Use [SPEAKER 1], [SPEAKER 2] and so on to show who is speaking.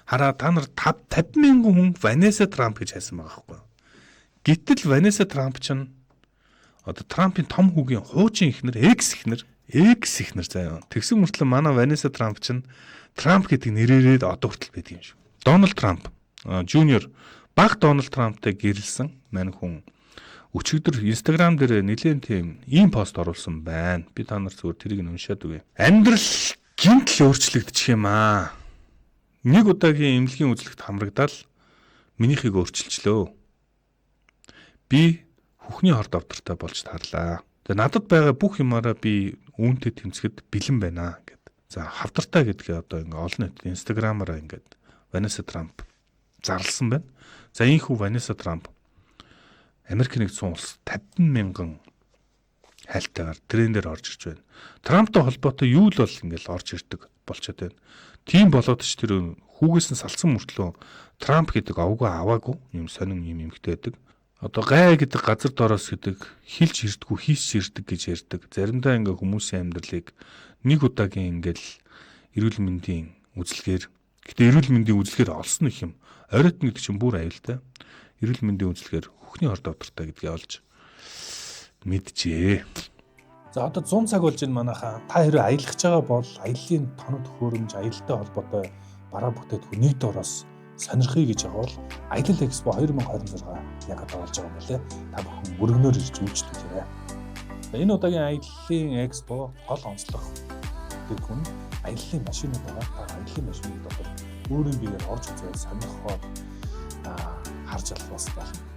[SPEAKER 1] Хараа та нар 50,000 хүн Ванесса Трамп гэж хайсан байгаа байхгүй. Гэтэл Ванесса Трамп чинь одоо Трампын том хүүгийн хуучин эхнэр, экс эхнэр заяа. Тэгсэн мөртлөө манай Ванесса Трамп чинь Трамп гэдэг нэрээрээ одоо хүртэл байдаг юм шиг. Дональд Трамп Жуниор баг Дональд Трамптай гэрэлсэн мань хүн өчигдөр Instagram дээр нэлээд тийм ийм пост оруулсан байна. Би та нар зүгээр тэрийг уншаад үгэй. Амьдрал гинтл өөрчлөгдчих юм аа. Нэг удаагийн эмнэлгийн үзлэгт хамрагдаад минийхийг өөрчилчлөө. Би хүүхний хорд авдартай болж тарлаа. Тэгээ надад байгаа бүх юмараа би үүнтэй тэмцэхэд бэлэн байна гэд. За хавдартай гэдгээ одоо ингээ олон нийт Instagram-аараа ингээд Ванесса Трамп зарласан байна. За ийхүү Ванесса Трамп Америк нэгдсэн улс 50,000 хайлтайгаар трендээр орж ирж байна. Трамптай холбоотой юу л бол ингээл орж ирдэг болчиход байна. Тийм болоод ч тэр хүүгээс нь салсан мөртлөө Трамп гэдэг овгоо аваагүй юм сонин юм эмхтэй байдаг. Одоо гай гэдэг газар дороос гэдэг хилж ирдгүү хийсч ирдэг гэж ярьдаг. Заримдаа ингээ хүмүүсийн амьдралыг нэг удаагийн ингээл эрүүл мэндийн үзлэгээр гэтээ эрүүл мэндийн үзлэгээр олсон их юм. Оройтно гэдэг чинь бүр аюултай. Эрүүл мэндийн үзлэгээр хүүхний хорд авдартай гэдгийг олж мэджээ.
[SPEAKER 2] За одоо 100 цаг болж энэ манайхаа та хэрэг аялах байгаа бол аяллаа тоног төхөөрөмж аялалтай холбоотой бараа бүтээтгүү нэг дороос сонирхъя гэж байгаа бол Аялал Экспо 2026 яг одоо болж байгаа юм байна лээ. Та бүхэн мөргнөөр ирж үйлчлүүлээрэй. Энэ удаагийн Аяллаа Экспо гол онцлог гэдэг хүн аяллаа машинууд байгаа. Та аяллаа машинууд одоо өөрийн биеэр орж үзээд сонирхоод харж албаас болно.